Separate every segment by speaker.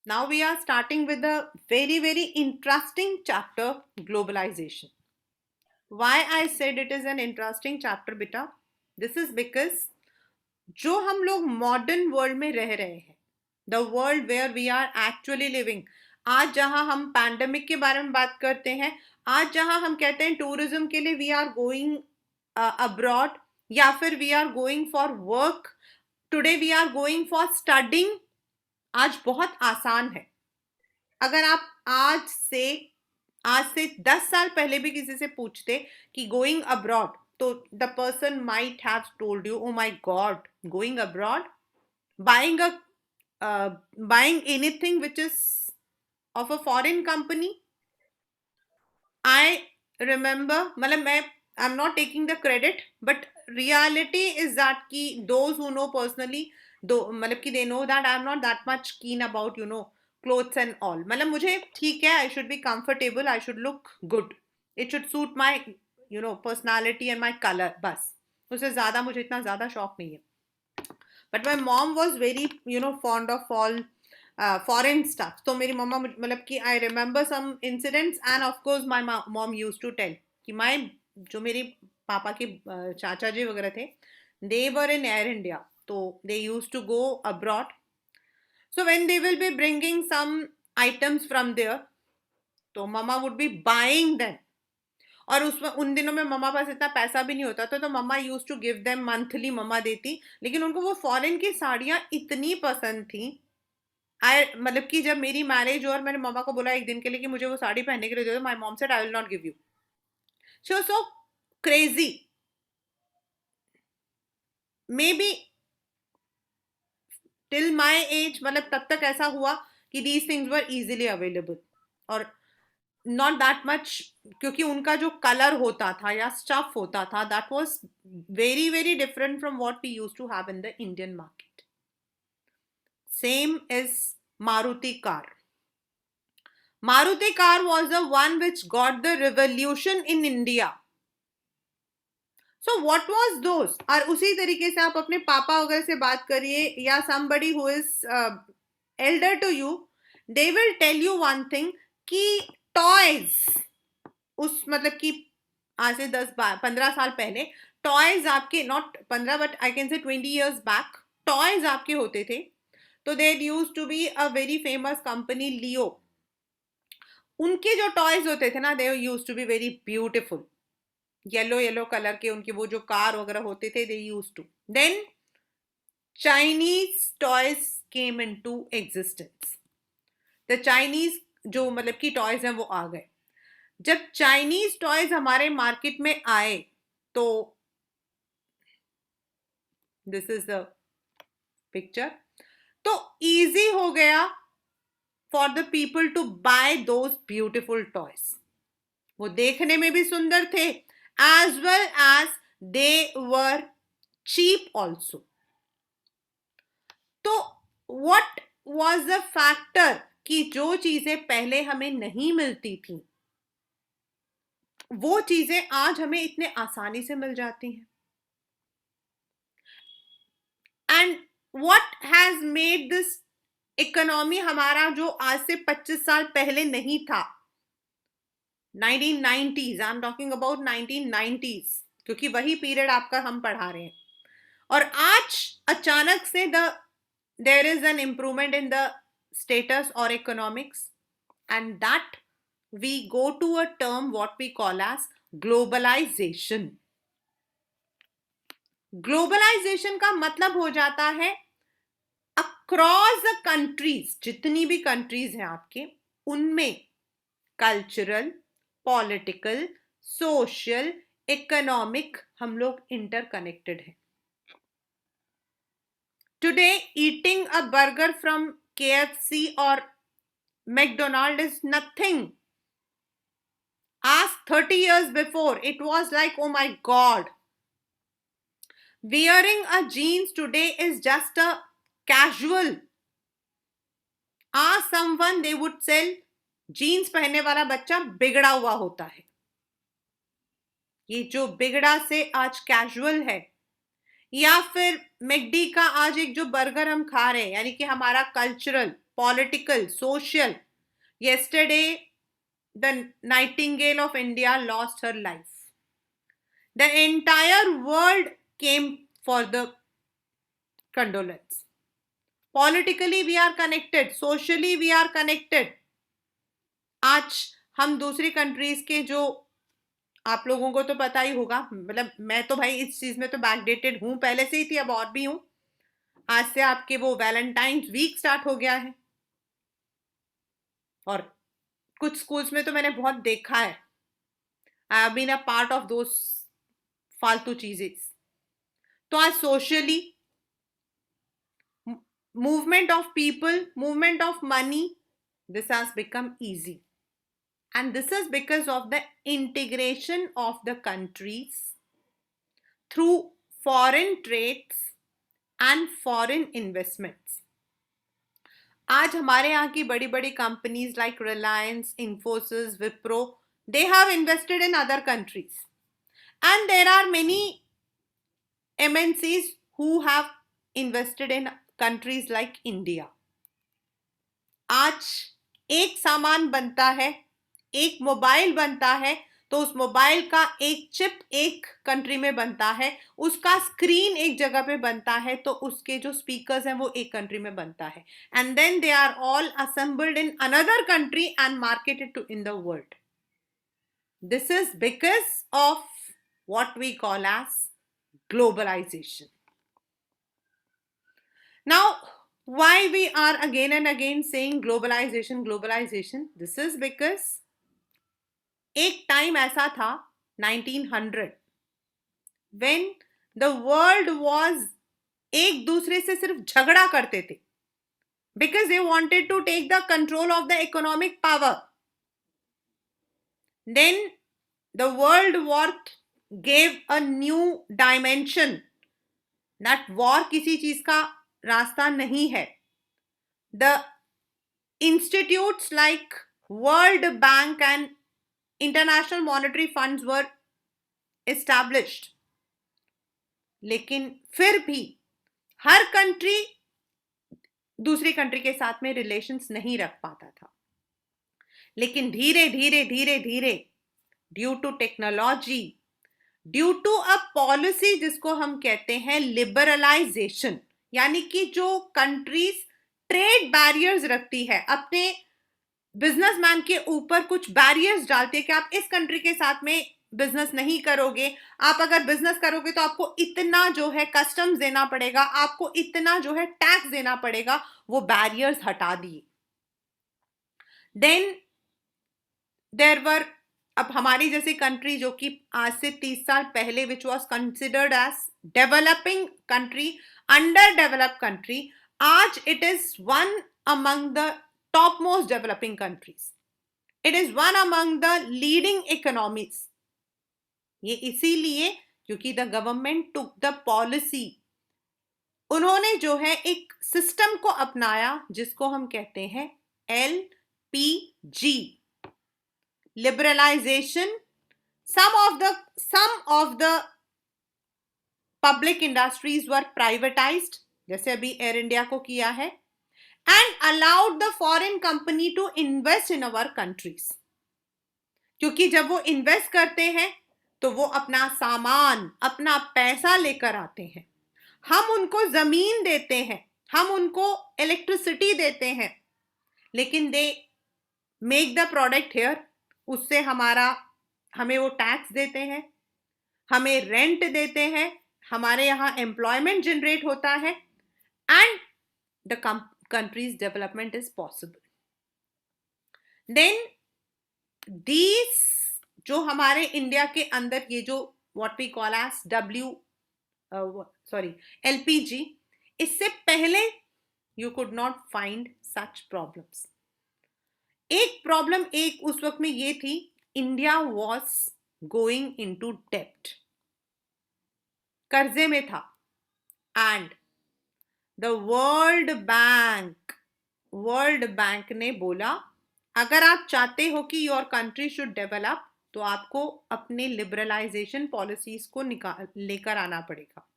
Speaker 1: Now we are starting with a very, very interesting chapter, globalization. Why I said it is an interesting chapter, beta? This is because जो हम लोग modern world में रह रहे हैं, the world where we are actually living, आज जहां हम पैंडमिक के बारे में बात करते हैं, आज जहां हम कहते हैं टूरिज्म के लिए वी आर गोइंग अब्रॉड, या फिर we are going for work, today we are going for studying, आज बहुत आसान है। अगर आप आज से 10 साल पहले भी किसी से पूछते कि गोइंग अब्रॉड, तो the person might have told you, oh my God, going abroad, buying a buying anything which is of a foreign company. I remember, मतलब मैं I am not taking the credit, but reality is that कि those who know personally, दो मतलब कि they know that I am not that much कीन about clothes and all. मतलब मुझे ठीक है, I should be comfortable, I should look good, it should suit my personality and my colour, बस उससे ज़्यादा मुझे इतना ज़्यादा शौक नहीं है। But my mom was very fond of all foreign stuff. तो मेरी मम्मा मतलब कि I remember some incidents, and of course my mom use to tell कि माई जो मेरे पापा के चाचा जी वगैरह थे, दे वर इन एयर इंडिया, तो they use to go abroad. So when they will be bringing some items from there, तो मम्मा would be buying them. और उसमें उन दिनों में मम्मा पास इतना पैसा भी नहीं होता था, तो mamma used to give them monthly, mamma देती। लेकिन उनको वो फॉरेन की साड़ियाँ इतनी पसंद थी, आई मतलब कि जब मेरी मैरिज और मैंने मम्मा को बोला एक दिन के लिए कि मुझे वो साड़ी पहनने के लिए दे दो, my mom said I will not give you. She was so crazy. May be till my age, मतलब तब तक ऐसा हुआ कि these things were easily available, और नॉट दैट मच, क्योंकि उनका जो कलर होता था या स्टफ होता था, that was very very different from what we used to have in the Indian market. Same is Maruti car. Maruti car was the one which got the revolution in India. So what was those? और उसी तरीके से आप अपने पापा वगैरह से बात करिए, या somebody who is elder to you, they will tell you one thing कि toys, उस मतलब कि आज से 10-15 साल पहले टॉयज आपके, not 15 but I can say 20 years back, toys आपके होते थे। तो there used to be a very famous company Leo, उनके जो टॉयज होते थे ना, they use to be very beautiful, yellow yellow colour के उनके वो जो कार वगैरह होते थे, they use to. Then Chinese toys came into existence. The Chinese जो मतलब कि टॉयज हैं वो आ गए। जब चाइनीज टॉयज हमारे मार्केट में आए, तो दिस इज द पिक्चर, तो इजी हो गया for the people to buy those beautiful toys. वो देखने में भी सुंदर थे, as well as they were cheap also. तो व्हाट वाज द फैक्टर कि जो चीजें पहले हमें नहीं मिलती थी, वो चीजें आज हमें इतने आसानी से मिल जाती हैं। And what has made this economy हमारा, जो आज से 25 साल पहले नहीं था, 1990s, I am talking about 1990s, क्योंकि वही पीरियड आपका हम पढ़ा रहे हैं, और आज अचानक से there is an improvement in the status और economics, and that we go to a term what we call as globalization. Globalization का मतलब हो जाता है अक्रॉस द कंट्रीज, जितनी भी कंट्रीज हैं आपके, उनमें कल्चरल, पॉलिटिकल, सोशल, इकोनॉमिक हम लोग इंटरकनेक्टेड हैं। Today eating a burger from KFC और McDonald is nothing. Ask 30 years before, it was like, oh my god. Wearing a jeans today is just a casual. Ask someone, they would sell jeans पहनने वाला बच्चा बिगड़ा हुआ होता है। ये जो बिगड़ा से आज कैजुअल है, या फिर मैकडी का आज एक जो बर्गर हम खा रहे हैं, यानी कि हमारा cultural, political, social. Yesterday, the Nightingale of India lost her life. The entire world came for the condolence. Politically, we are connected. Socially, we are connected. आज हम दूसरी कंट्रीज के जो, आप लोगों को तो पता ही होगा, मतलब मैं तो भाई इस चीज में तो बैकडेटेड हूं, पहले से ही थी, अब और भी हूं। आज से आपके वो वैलेंटाइंस वीक स्टार्ट हो गया है, और कुछ स्कूल्स में तो मैंने बहुत देखा है। I have been a part of those फालतू चीजें। तो आज socially, movement of people, movement of money, this has become easy. And this is because of the integration of the countries through foreign trades and foreign investments. आज हमारे यहाँ की बड़ी बड़ी companies like Reliance, Infosys, Wipro, they have invested in other countries. And there are many MNCs who have invested in countries like India. आज एक सामान बनता है, एक मोबाइल बनता है, तो उस मोबाइल का एक चिप एक कंट्री में बनता है, उसका स्क्रीन एक जगह पे बनता है, तो उसके जो स्पीकर्स हैं वो एक कंट्री में बनता है, and then they are all assembled in another country and marketed to in the world. This is because of what we call as globalization. Now, why we are again and again saying globalization, globalization? This is because एक time ऐसा था 1900 when the world was एक दूसरे से सिर्फ झगड़ा करते थे because they wanted to take the control of the economic power. Then the world war gave a new dimension that war किसी चीज का रास्ता नहीं है. The institutes like World Bank and International Monetary Funds were established. लेकिन फिर भी हर country दूसरी कंट्री के साथ में रिलेशंस नहीं रख पाता था. लेकिन धीरे धीरे धीरे धीरे due to technology, due to a policy जिसको हम कहते हैं लिबरलाइजेशन, यानी कि जो कंट्रीज ट्रेड बैरियर्स रखती है, अपने बिजनेसमैन के ऊपर कुछ बैरियर्स डालती है कि आप इस कंट्री के साथ में बिजनेस नहीं करोगे, आप अगर बिजनेस करोगे तो आपको इतना जो है कस्टम्स देना पड़ेगा, आपको इतना जो है टैक्स देना पड़ेगा, वो बैरियर्स हटा दिए. देन देयर वर, अब हमारी जैसी कंट्री जो कि आज से 30 साल पहले which was considered as developing country, under developed country, आज it is one among the top most developing countries. It is one among the leading economies. ये इसीलिए क्योंकि the government took the policy, उन्होंने जो है एक सिस्टम को अपनाया जिसको हम कहते हैं LPG, liberalization. Some of the public industries were privatized, जैसे अभी एयर इंडिया को किया है, and allowed the foreign company to invest in our countries. क्योंकि जब वो इन्वेस्ट करते हैं तो वो अपना सामान, अपना पैसा लेकर आते हैं, हम उनको जमीन देते हैं, हम उनको इलेक्ट्रिसिटी देते हैं, लेकिन they make the product here, उससे हमें वो टैक्स देते हैं, हमें रेंट देते हैं, हमारे यहाँ एम्प्लॉयमेंट जनरेट होता है, and the country's development is possible. Then these जो हमारे इंडिया के अंदर ये जो what we call as LPG, इससे पहले you could not find such problems. एक प्रॉब्लम एक उस वक्त में ये थी, इंडिया वॉज गोइंग इनटू डेब्ट, कर्जे में था, एंड द वर्ल्ड बैंक ने बोला अगर आप चाहते हो कि योर कंट्री शुड डेवलप तो आपको अपने लिबरलाइजेशन पॉलिसीज को लेकर आना पड़ेगा.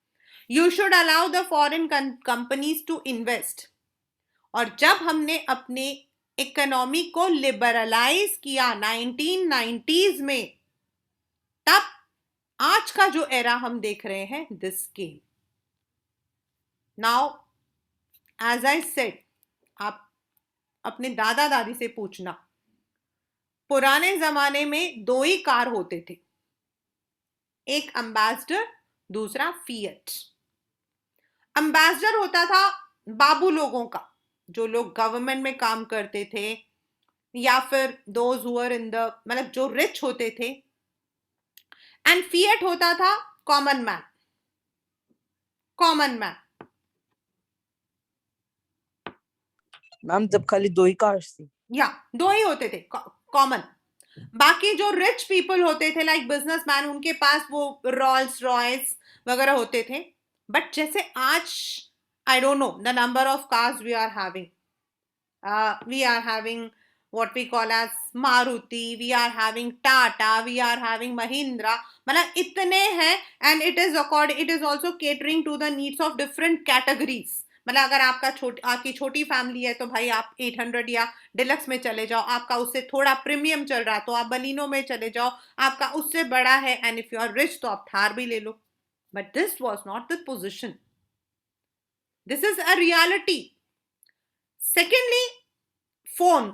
Speaker 1: You should allow the foreign companies to invest. और जब हमने अपने इकोनॉमी को लिबरलाइज किया 1990s में, तब आज का जो एरा हम देख रहे हैं, this came. Now as I said, आप अपने दादा दादी से पूछना, पुराने जमाने में दो ही कार होते थे, एक एम्बेसडर, दूसरा फिएट। एम्बेसडर होता था बाबू लोगों का, जो लोग गवर्नमेंट में काम करते थे, या फिर those who are in the, मतलब जो रिच होते थे। एंड फिएट होता था common man, common man.
Speaker 2: Ma'am जब खाली दो ही कार्स थी,
Speaker 1: या दो ही होते थे कॉमन। बाकी जो रिच पीपल होते थे लाइक बिजनेसमैन, उनके पास वो रॉल्स रॉयस वगैरह होते थे। बट जैसे आज, I don't know the number of cars we are having, we are having what we call as Maruti, we are having Tata, we are having Mahindra, मतलब इतने हैं। and it is also catering to the needs of different categories। मतलब अगर आपकी छोटी family है तो भाई आप 800 या डिलक्स में चले जाओ, आपका उससे थोड़ा प्रीमियम चल रहा है तो आप बलिनो में चले जाओ, आपका उससे बड़ा है and if you are rich तो आप थार भी ले लो। But this was not the position, this is a reality. Secondly, phone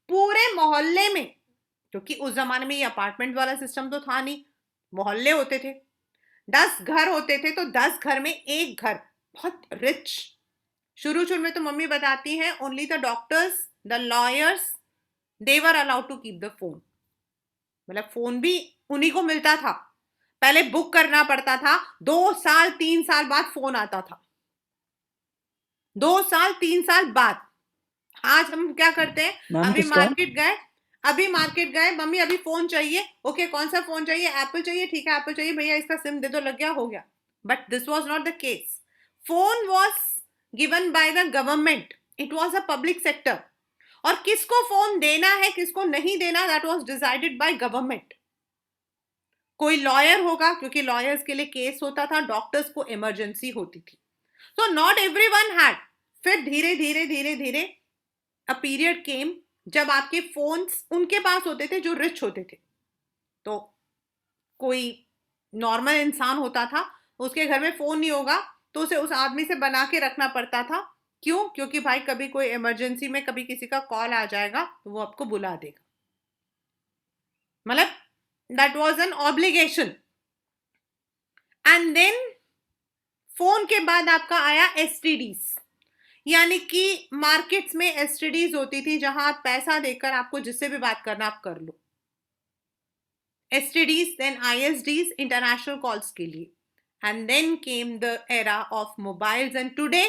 Speaker 1: पूरे मोहल्ले में, क्योंकि उस जमाने में ये अपार्टमेंट वाला सिस्टम तो था नहीं, मोहल्ले होते थे, 10 घर होते थे, तो 10 घर में एक घर बहुत रिच। शुरू में तो मम्मी बताती हैं only the doctors, the lawyers, they were allowed to keep the phone. मतलब फोन भी उन्हीं को मिलता था, पहले बुक करना पड़ता था, 2 साल 3 साल बाद फोन आता था, 2 साल 3 साल बाद। आज हम क्या करते हैं,
Speaker 2: मैम
Speaker 1: अभी
Speaker 2: किसका?
Speaker 1: मार्केट गए, मम्मी अभी फोन चाहिए, ओके कौन सा फोन चाहिए, एप्पल चाहिए, ठीक है एप्पल चाहिए भैया, इसका सिम दे दो, लग गया, हो गया। But this was not the case. Phone was given by the government, it was a public sector, और किसको फोन देना है किसको नहीं देना, that was decided by government. कोई लॉयर होगा, क्योंकि लॉयर्स के लिए केस होता था, डॉक्टर्स को इमरजेंसी होती थी, तो नॉट एवरीवन हैड। फिर धीरे धीरे धीरे धीरे अ पीरियड केम जब आपके फोन्स उनके पास होते थे जो रिच होते थे। तो कोई नॉर्मल इंसान होता था, उसके घर में फोन नहीं होगा तो उसे उस आदमी से बना के रखना पड़ता था। क्यों? क्योंकि भाई कभी कोई इमरजेंसी में कभी किसी का कॉल आ जाएगा तो वो आपको बुला देगा, मतलब that was an obligation. And then phone के बाद आपका आया एसटीडीज, यानी कि मार्केट्स में एसटीडीज होती थी जहां आप पैसा देकर आपको जिससे भी बात करना आप कर लो। STDs, then ISDs, international calls के लिए। And then came the era of mobiles, and today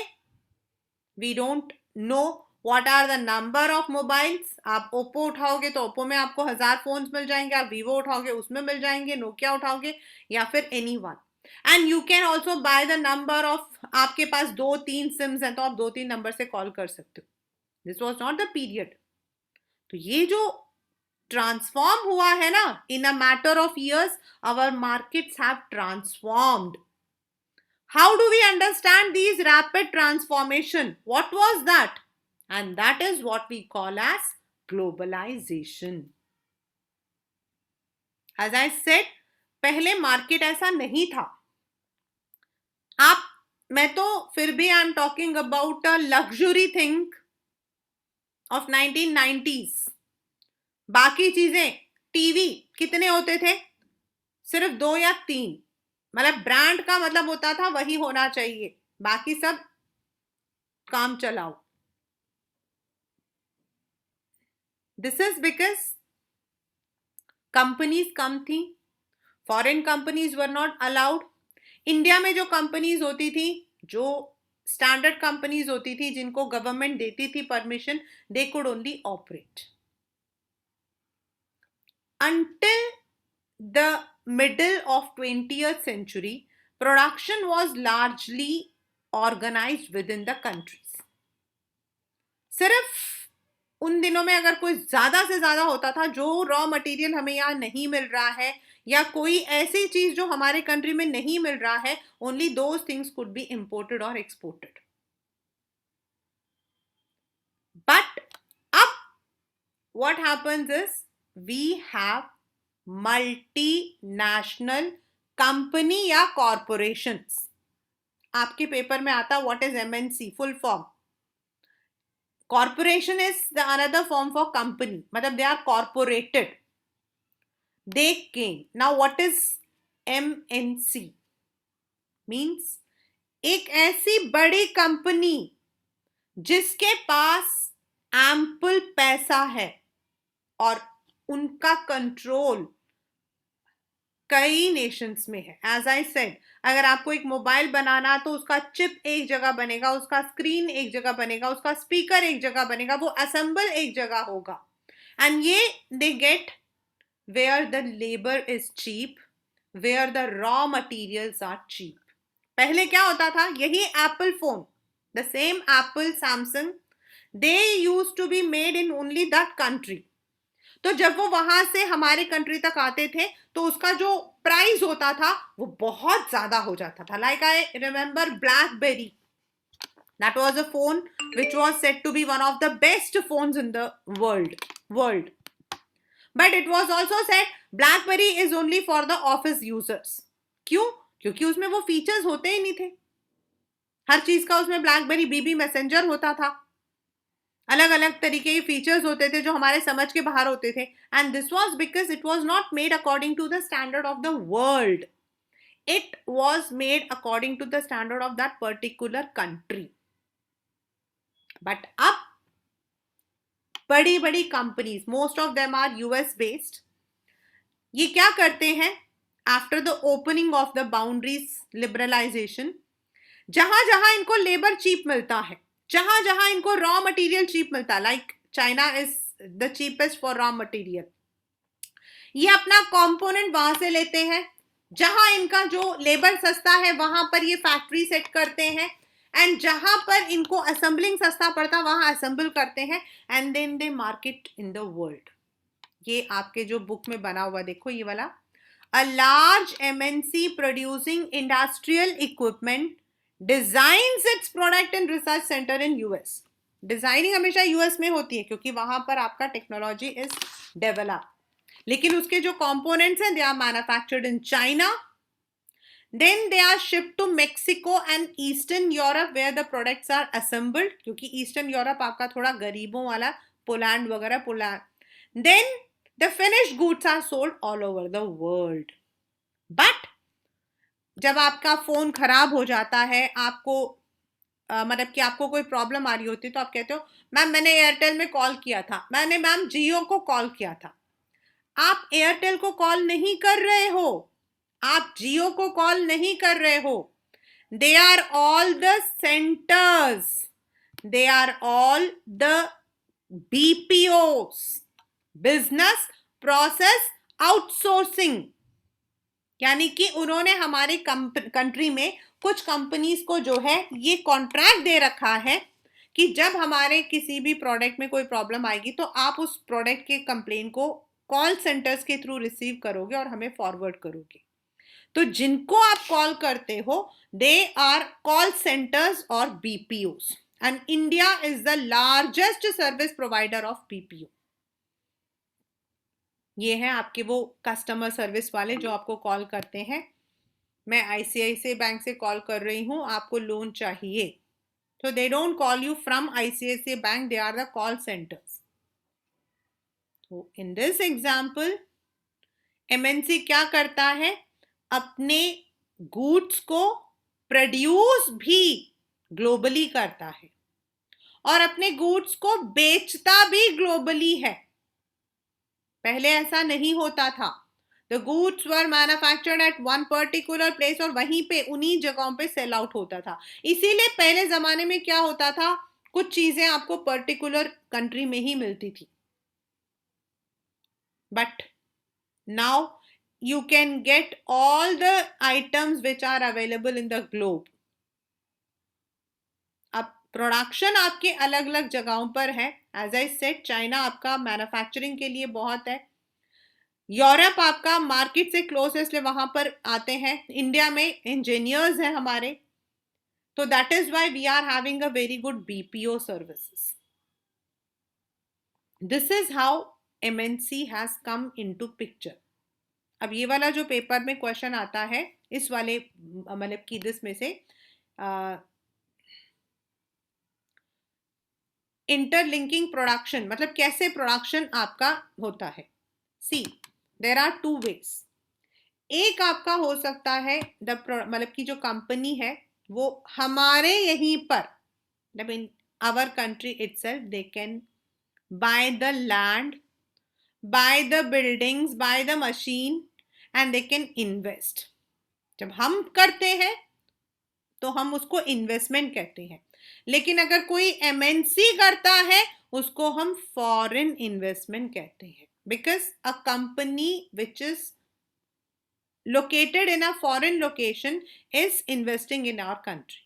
Speaker 1: we don't know what are the number of mobiles. आप ओप्पो उठाओगे तो ओप्पो में आपको 1000 फोन्स मिल जाएंगे, आप वीवो उठाओगे उसमें मिल जाएंगे, नोकिया उठाओगे या फिर any one. And you can also by the number of, आपके पास 2-3 सिम्स हैं तो आप 2-3 नंबर से कॉल कर सकते हो। This was not the period. तो ये जो ट्रांसफॉर्म हुआ है ना, in a matter of years our markets have transformed. How do we understand these rapid transformation? What was that? And that is what we call as globalization. As I said, पहले market ऐसा नहीं था। आप, मैं तो फिर भी आई am talking about a luxury thing of 1990s। बाकी चीजें, टीवी कितने होते थे? सिर्फ 2 या 3, मतलब ब्रांड का मतलब होता था वही होना चाहिए, बाकी सब काम चलाओ। This is because companies come थी, foreign companies were not allowed. India में जो कंपनीज होती थी, जो स्टैंडर्ड कंपनीज होती थी जिनको गवर्नमेंट देती थी permission, they could only operate. Until the middle of 20th century, production was largely organized within the countries। सिर्फ उन दिनों में अगर कोई ज्यादा से ज्यादा होता था, जो रॉ मटेरियल हमें यहाँ नहीं मिल रहा है या कोई ऐसी चीज जो हमारे कंट्री में नहीं मिल रहा है, only those things could be imported और exported. what happens is we have multinational company या corporations. आपके पेपर में आता what is MNC full form. Corporation is the another form for company. मतलब they are corporated. They came. Now what is MNC? Means एक ऐसी बड़ी company जिसके पास ample पैसा है और उनका कंट्रोल कई नेशंस में है. एज आई सेड, अगर आपको एक मोबाइल बनाना तो उसका चिप एक जगह बनेगा, उसका स्क्रीन एक जगह बनेगा, उसका स्पीकर एक जगह बनेगा, वो असेंबल एक जगह होगा. एंड ये they get where the labour is cheap, where the raw materials are cheap. पहले क्या होता था, यही Apple phone, the same Apple, Samsung, they use to be made in only that country. तो जब वो वहां से हमारे कंट्री तक आते थे तो उसका जो प्राइस होता था वो बहुत ज्यादा हो जाता था. Like I remember blackberry, that was a phone which was said to be one of the best phones in the world. But it was also said BlackBerry is only for the office users. क्यों? क्योंकि उसमें वो features होते ही नहीं थे. हर चीज का उसमें BlackBerry बीबी मैसेंजर होता था, अलग अलग तरीके के फीचर्स होते थे जो हमारे समझ के बाहर होते थे. And this was because it was not made according to the standard of the world, it was made according to the standard of that particular country. But अब बड़ी बड़ी companies, most of them are US based, ये क्या करते हैं, after the opening of the boundaries liberalisation, जहां जहां इनको लेबर चीप मिलता है, जहां जहां इनको रॉ मटेरियल चीप मिलता है, like China is the cheapest for raw material, ये अपना कंपोनेंट वहां से लेते हैं. जहां इनका जो लेबर सस्ता है वहां पर ये फैक्ट्री सेट करते हैं, एंड जहां पर इनको असेंबलिंग सस्ता पड़ता वहां असेंबल करते हैं, and then they market in the world. ये आपके जो बुक में बना हुआ देखो, ये वाला, a large MNC producing industrial equipment designs it's product in research centre in US. Designing हमेशा यूएस में होती है क्योंकि वहां पर आपका टेक्नोलॉजी इज डेवलप. लेकिन उसके जो कंपोनेंट्स हैं they are manufactured in China, then they are shipped to Mexico and Eastern Europe where the products are assembled, क्योंकि ईस्टर्न यूरोप आपका थोड़ा गरीबों वाला, पोलैंड वगैरह, Poland. Then the finished goods are sold all over the world. But जब आपका phone खराब हो जाता है, आपको मतलब कि आपको कोई प्रॉब्लम आ रही होती है, तो आप कहते हो मैम मैंने एयरटेल में कॉल किया था, मैंने मैम जियो को कॉल किया था. आप एयरटेल को कॉल नहीं कर रहे हो, आप जियो को कॉल नहीं कर रहे हो. They are all the centres, they are all the BPOs, business process outsourcing. यानी कि उन्होंने हमारे कंट्री में कुछ कंपनीज को जो है ये कॉन्ट्रैक्ट दे रखा है कि जब हमारे किसी भी प्रोडक्ट में कोई प्रॉब्लम आएगी तो आप उस प्रोडक्ट के कंप्लेन को कॉल सेंटर्स के थ्रू रिसीव करोगे और हमें फॉरवर्ड करोगे. तो जिनको आप कॉल करते हो दे आर कॉल सेंटर्स और BPOs, and India is the largest service provider of BPO. ये हैं आपके वो कस्टमर सर्विस वाले जो आपको कॉल करते हैं, मैं आईसीआईसीआई बैंक से कॉल कर रही हूं, आपको लोन चाहिए. तो they don't call you from ICICI Bank, they are the call centres. तो इन दिस एग्जाम्पल एमएनसी क्या करता है, अपने गुड्स को प्रोड्यूस भी ग्लोबली करता है और अपने गुड्स को बेचता भी ग्लोबली है. पहले ऐसा नहीं होता था. The goods were manufactured at one particular place और वहीं पे उन्हीं जगहों पे सेल आउट होता था. इसीलिए पहले जमाने में क्या होता था, कुछ चीजें आपको पर्टिकुलर कंट्री में ही मिलती थी. But now you can get all the items which are available in the globe. अब प्रोडक्शन आपके अलग अलग जगहों पर है. एज आई सेड, चाइना आपका मैन्युफैक्चरिंग के लिए बहुत है, यूरोप आपका मार्केट से क्लोजेस्ट है, वहां पर आते हैं. इंडिया में इंजीनियर्स हैं हमारे, तो that is why we are having a very good BPO services. This is how MNC has come into picture. अब ये वाला जो पेपर में क्वेश्चन आता है इस वाले मतलब की दिस में से इंटरलिंकिंग प्रोडक्शन मतलब कैसे प्रोडक्शन आपका होता है. सी देर आर टू वेज. एक आपका हो सकता है द मतलब की जो कंपनी है वो हमारे यहीं पर मतलब in our country itself they can buy the land, buy the buildings, buy the machine and they can invest. जब हम करते हैं तो हम उसको इन्वेस्टमेंट कहते हैं. लेकिन अगर कोई एमएनसी करता है उसको हम फॉरेन इन्वेस्टमेंट कहते हैं. Because a company which is located in a foreign location is investing in our country.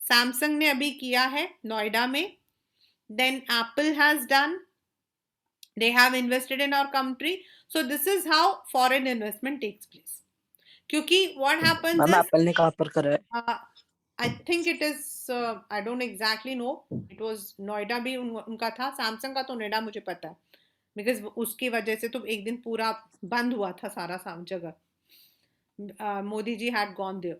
Speaker 1: Samsung ने अभी किया है नोएडा में. Then Apple has done, they have invested in our country. So this is how foreign investment takes place. क्योंकि what happens
Speaker 2: ma'am
Speaker 1: is
Speaker 2: Apple ने कहाँ पर करा है?
Speaker 1: I think it is I don't exactly know. It was Noida भी उनका था. Samsung का तो नोएडा मुझे पता है बिकॉज उसकी वजह से तो एक दिन पूरा बंद हुआ था सारा जगह. Modi ji had gone there.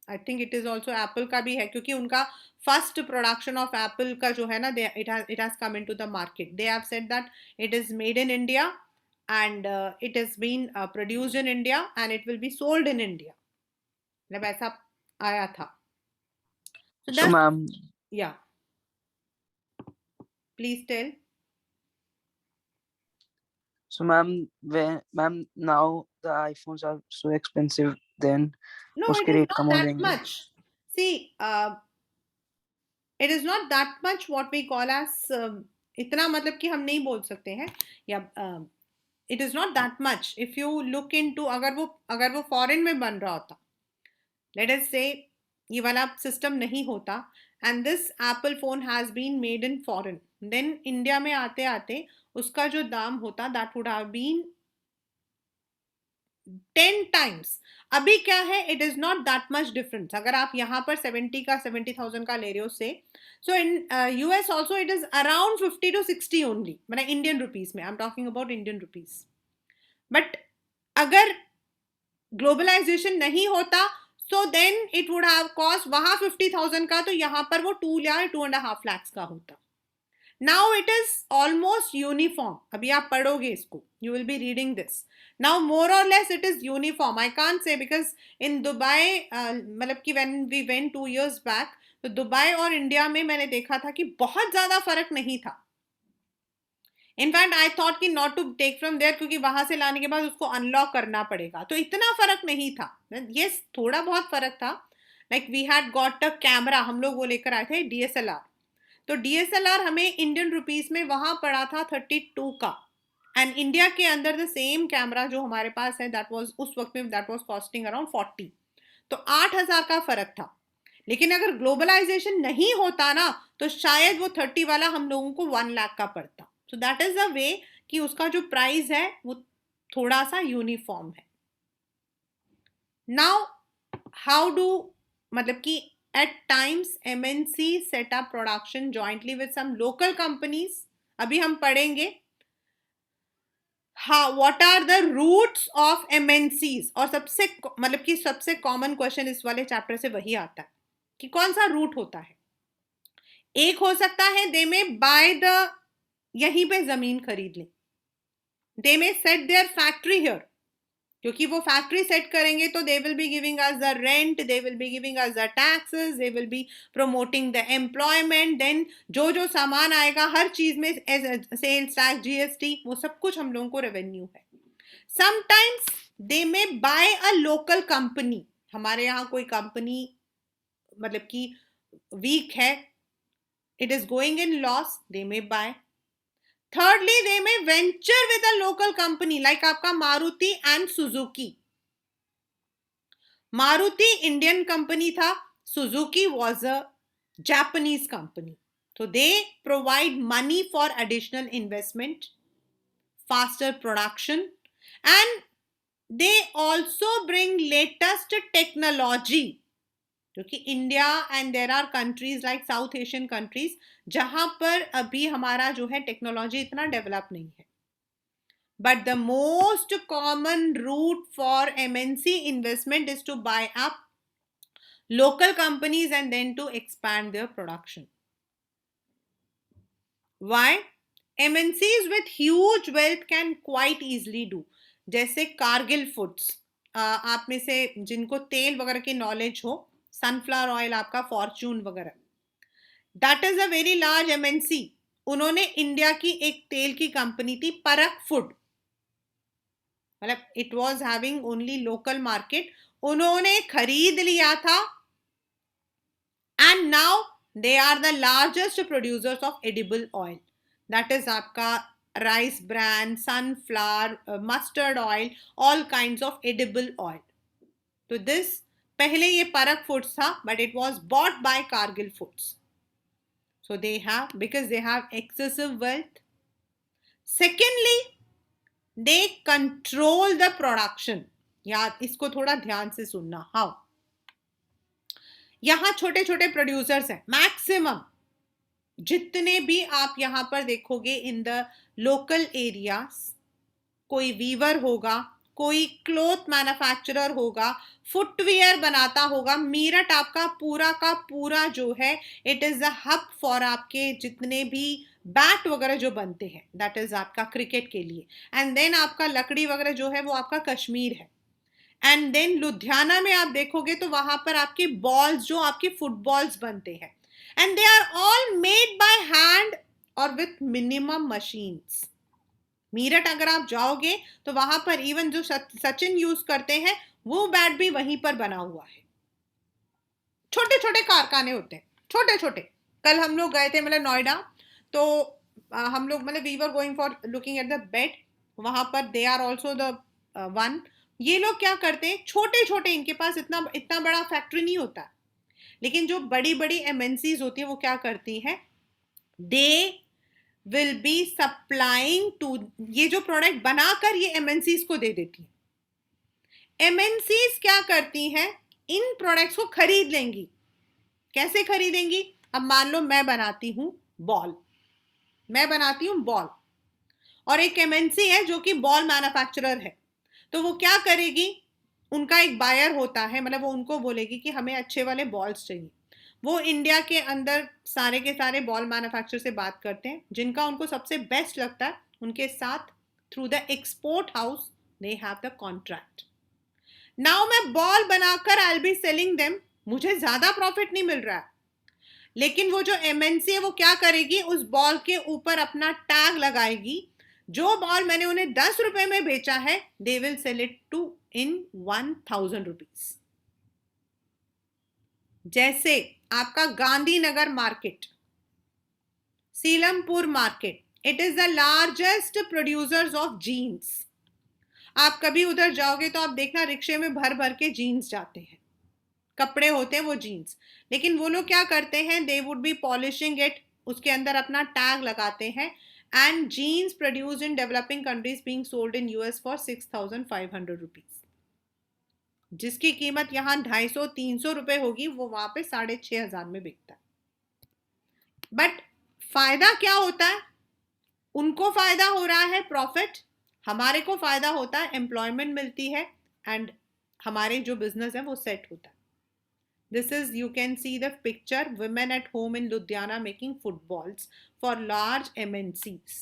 Speaker 1: I think it is also Apple का भी है क्योंकि उनका फर्स्ट प्रोडक्शन ऑफ एप्पल का जो है ना it has come into the market. They have said that it is made in India and it is been produced in India and it will be sold in India. मतलब ऐसा आया था. So
Speaker 2: So
Speaker 1: that's
Speaker 2: ma'am,
Speaker 1: yeah. Please tell.
Speaker 2: Ma'am now the iPhones are so expensive, then
Speaker 1: No, it
Speaker 2: उसके
Speaker 1: is
Speaker 2: rate
Speaker 1: not
Speaker 2: कम हो
Speaker 1: that
Speaker 2: जाएंगे.
Speaker 1: much. See, it is not that much what we call as इतना मतलब कि हम नहीं बोल सकते हैं या it is not that much. If you look into अगर वो फॉरेन में बन रहा होता, let us say ये वाला सिस्टम नहीं होता and this Apple phone has been made in foreign, then India में आते आते उसका जो दाम होता that would have been 10 times. अभी क्या है, it is not that much difference. अगर आप यहाँ पर 70,000 का ले रहे हो से, so in US also it is around 50 to 60 only. मतलब इंडियन रुपीज में I am talking about Indian rupees. But अगर ग्लोबलाइजेशन नहीं होता so then it would have cost वहां 50,000 का तो यहाँ पर वो 2 या 2.5 lakhs का होता. Now it is almost uniform. अभी आप पढ़ोगे इसको, you will be reading this. Now more or less it is uniform. I can't say because in Dubai मतलब कि when we went 2 years back तो दुबई और इंडिया में मैंने देखा था कि बहुत ज्यादा फर्क नहीं था. इनफैक्ट आई थॉट कि not to take from there क्योंकि वहां से लाने के बाद उसको अनलॉक करना पड़ेगा, तो इतना फर्क नहीं था. यस, थोड़ा बहुत फर्क था. Like we had got a camera, हम लोग वो लेकर आए थे डीएसएलआर. तो डीएसएलआर हमें इंडियन रुपीस में वहां पड़ा था 32 का. एंड इंडिया के अंदर द सेम कैमरा जो हमारे पास है दैट वाज उस वक्त में दैट वाज कॉस्टिंग अराउंड 40. तो 8,000 का फर्क था. लेकिन अगर ग्लोबलाइजेशन नहीं होता ना तो शायद वो 30 वाला हम लोगों को 1 लाख का पड़ता. So that is the way कि उसका जो प्राइस है वो थोड़ा सा यूनिफॉर्म है. नाउ हाउ डू मतलब कि at times MNC set up production jointly with some local companies. अभी हम पढ़ेंगे हाँ what are the roots of MNCs. और सबसे मतलब कि सबसे कॉमन क्वेश्चन इस वाले चैप्टर से वही आता है कि कौन सा रूट होता है. एक हो सकता है दे में बाय द यहीं पे जमीन खरीद लें. दे में सेट देयर फैक्ट्री हियर क्योंकि वो फैक्ट्री सेट करेंगे तो they will be giving us the rent, they will be giving us the taxes, they will be promoting the employment. Then जो जो सामान आएगा हर चीज में सेल्स टैक्स, जीएसटी, वो सब कुछ हम लोगों को रेवेन्यू है. Sometimes they may buy a local company. हमारे यहाँ कोई कंपनी मतलब कि वीक है, it is going in loss, they may buy. Thirdly, they may venture with a local company like आपका Maruti and Suzuki. Maruti Indian company था, Suzuki was a Japanese company. So they provide money for additional investment, faster production, and they also bring latest technology क्योंकि India and there are countries like South Asian countries जहां पर अभी हमारा जो है technology इतना develop नहीं है. But the most common route for MNC investment is to buy up local companies and then to expand their production. Why? MNCs with huge wealth can quite easily do. जैसे Kargil foods, आप में से जिनको तेल वगैरह की नॉलेज हो, sunflower oil आपका फॉर्चून वगैरह, that is a very large MNC. उन्होंने इंडिया की एक तेल की कंपनी थी परक फूड, मतलब it was having only local market, उन्होंने खरीद लिया था and now they are the largest producers of edible oil. That is आपका rice brand, sunflower, mustard oil, all kinds of edible oil. तो दिस पहले ये परक फूड्स था but it was bought by Cargill Foods. So they have, because they have excessive wealth. Secondly, they control the production. यार इसको थोड़ा ध्यान से सुनना. हाउ? यहां छोटे छोटे प्रोड्यूसर्स हैं मैक्सिमम. जितने भी आप यहां पर देखोगे इन द लोकल एरियाज, कोई वीवर होगा, कोई क्लोथ मैन्युफैक्चरर होगा, फुटवेयर बनाता होगा. मीरठ आपका पूरा का पूरा जो है, it is a hub for आपके जितने भी बैट वगैरह जो बनते हैं, दैट इज आपका क्रिकेट के लिए. एंड देन आपका लकड़ी वगैरह जो है वो आपका कश्मीर है. एंड देन लुधियाना में आप देखोगे तो वहां पर आपके बॉल्स, जो आपके फुटबॉल्स बनते हैं, and they are all made by hand और विथ मिनिमम मशीन्स. मीरठ अगर आप जाओगे तो वहां पर इवन जो सचिन यूज करते हैं वो बैट भी वहीं पर बना हुआ है. छोटे छोटे कारखाने होते हैं, छोटे छोटे. कल हम लोग गए थे मतलब नोएडा, तो हम लोग मतलब we were going for looking at the bed. वहां पर they are also the one. ये लोग क्या करते हैं, छोटे छोटे, इनके पास इतना इतना बड़ा फैक्ट्री नहीं होता, लेकिन जो बड़ी बड़ी एमएनसीज होती है वो क्या करती हैं, they will be supplying to, ये जो प्रोडक्ट बनाकर ये एमएनसीज को दे देती है. एमएनसीज क्या करती हैं, इन प्रोडक्ट्स को खरीद लेंगी. कैसे खरीदेंगी? अब मान लो मैं बनाती हूं बॉल, मैं बनाती हूं बॉल, और एक एमएनसी है जो कि बॉल मैन्युफैक्चरर है. तो वो क्या करेगी, उनका एक बायर होता है, मतलब वो उनको बोलेगी कि हमें अच्छे वाले बॉल्स चाहिए. वो इंडिया के अंदर सारे के सारे बॉल मैन्युफैक्चरर से बात करते हैं, जिनका उनको सबसे बेस्ट लगता है उनके साथ through the export house they have the contract. Now मैं बॉल बनाकर I will be selling them, मुझे ज्यादा प्रॉफिट नहीं मिल रहा है, लेकिन वो जो एमएनसी है वो क्या करेगी, उस बॉल के ऊपर अपना टैग लगाएगी. जो बॉल मैंने उन्हें 10 रुपए में बेचा है, they will sell it to in 1000 rupees. जैसे आपका Gandhinagar market, Seelampur market, it is the largest producers of jeans. आप कभी उधर जाओगे तो आप देखना रिक्शे में भर भर के जीन्स जाते हैं, कपड़े होते हैं वो जीन्स. लेकिन वो लोग क्या करते हैं, they would be polishing it, उसके अंदर अपना टैग लगाते हैं. And jeans produced in developing countries being sold in US for 6500 rupees. जिसकी कीमत यहाँ 250-300 रुपए होगी, वो वहां पे 6500 में बिकता है. बट फायदा क्या होता है, उनको फायदा हो रहा है प्रॉफिट, हमारे को फायदा होता है एम्प्लॉयमेंट मिलती है, एंड हमारे जो बिजनेस है वो सेट होता है. This is, you can see the picture, women at home in Ludhiana making footballs for large MNCs.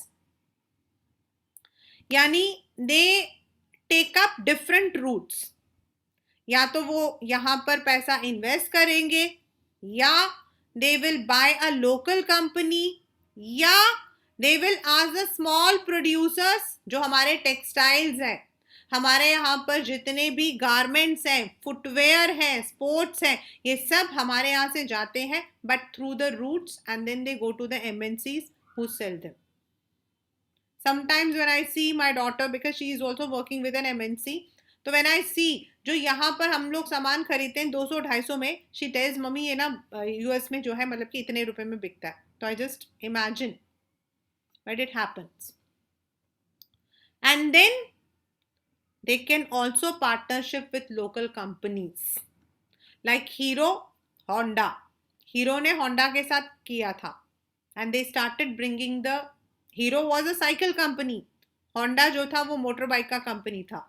Speaker 1: यानी they take up different routes. या तो वो यहां पर पैसा इन्वेस्ट करेंगे, या they will buy a local company, या they will ask the small producers, जो हमारे टेक्सटाइल्स हैं, हमारे यहाँ पर जितने भी गारमेंट्स हैं, फुटवेयर हैं, स्पोर्ट्स हैं, ये सब हमारे यहाँ से जाते हैं, but through the routes, and then they go to the MNCs who sell them. Sometimes when I see my daughter, because she is also working with an MNC, तो when I see जो यहाँ पर हम लोग सामान खरीदते हैं 200-250 में, she tells मम्मी ये ना यूएस में जो है मतलब कि इतने रुपए में बिकता है. तो I just imagine, but it happens. And then they can also partnership with local companies like Hero. Honda, hero ने होंडा के साथ किया था, and they started bringing the, hero was a cycle company, Honda जो था वो motor bike का company था,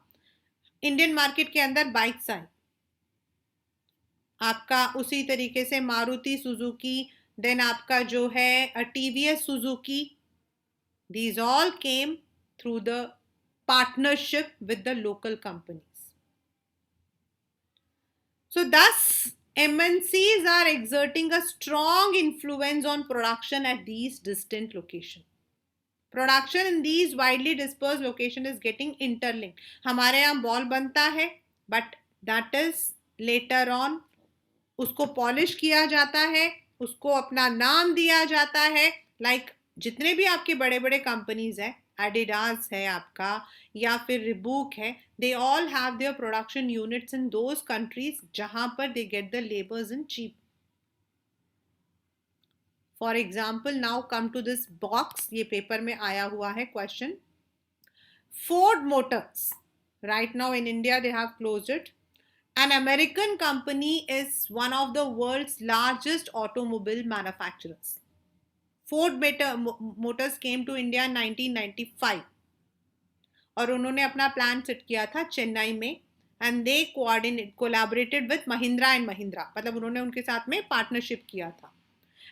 Speaker 1: इंडियन मार्केट के अंदर बाइक्स आई, आपका उसी तरीके से मारुति सुजुकी, देन आपका जो है TVS Suzuki, these all came through the partnership with the local companies. So thus MNCs are exerting a strong influence on production at these distant locations. Production in these widely dispersed locations is getting interlinked. हमारे यहाँ ball बनता है, but that is later on उसको polish किया जाता है, उसको अपना नाम दिया जाता है, लाइक जितने भी आपके बड़े बड़े कंपनीज हैं, एडिडास है आपका या फिर रिबूक है, they all have their production units in those countries जहां पर they get the labours in cheap. For example now come to this box, ये पेपर में आया हुआ है question. Ford Motors, right now in India they have closed it. An American company is one of the world's largest automobile manufacturers. Ford Motors came to India in 1995 और उन्होंने अपना plan set किया था चेन्नई में, and they collaborated with Mahindra and Mahindra, मतलब उन्होंने उनके साथ में पार्टनरशिप किया था,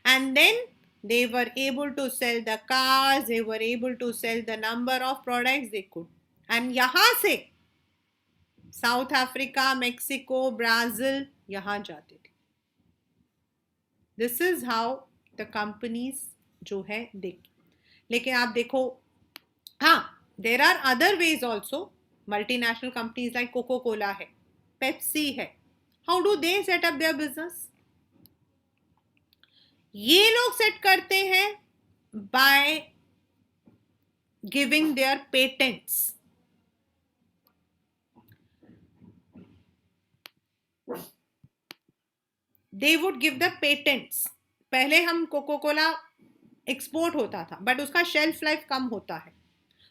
Speaker 1: and then they were able to sell the cars, they were able to sell the number of products they could, and यहाँ से साउथ अफ्रीका, मेक्सिको, ब्राजील यहां जाते थे. This is how the companies जो है देख. लेकिन आप देखो, हाँ there are other ways also. Multinational companies like Coca Cola है, पेप्सी है, how do they set up their business? ये लोग सेट करते हैं by giving their patents. They would give the patents. पहले हम कोको कोला एक्सपोर्ट होता था, बट उसका शेल्फ लाइफ कम होता है.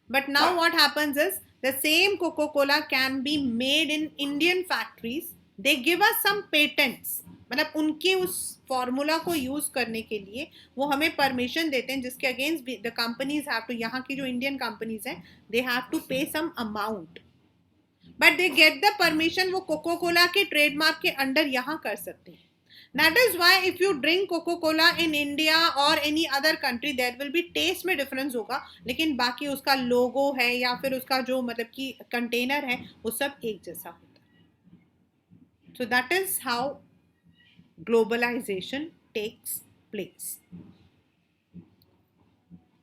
Speaker 1: But now what happens is the same Coca Cola can be made in Indian factories. They give us some patents, मतलब उनके उस फॉर्मूला को यूज करने के लिए वो हमें परमिशन देते हैं, जिसके against the companies have to, यहाँ की जो इंडियन कंपनीज हैं, दे have to pay some amount, but they get the permission. वो कोको कोला के ट्रेडमार्क के अंडर यहाँ कर सकते हैं. That is why if you drink Coca-Cola in India or any other country, there will be taste में difference होगा, लेकिन बाकी उसका लोगो है या फिर उसका जो मतलब कि कंटेनर है वो सब एक जैसा होता है. So that is how globalization takes place.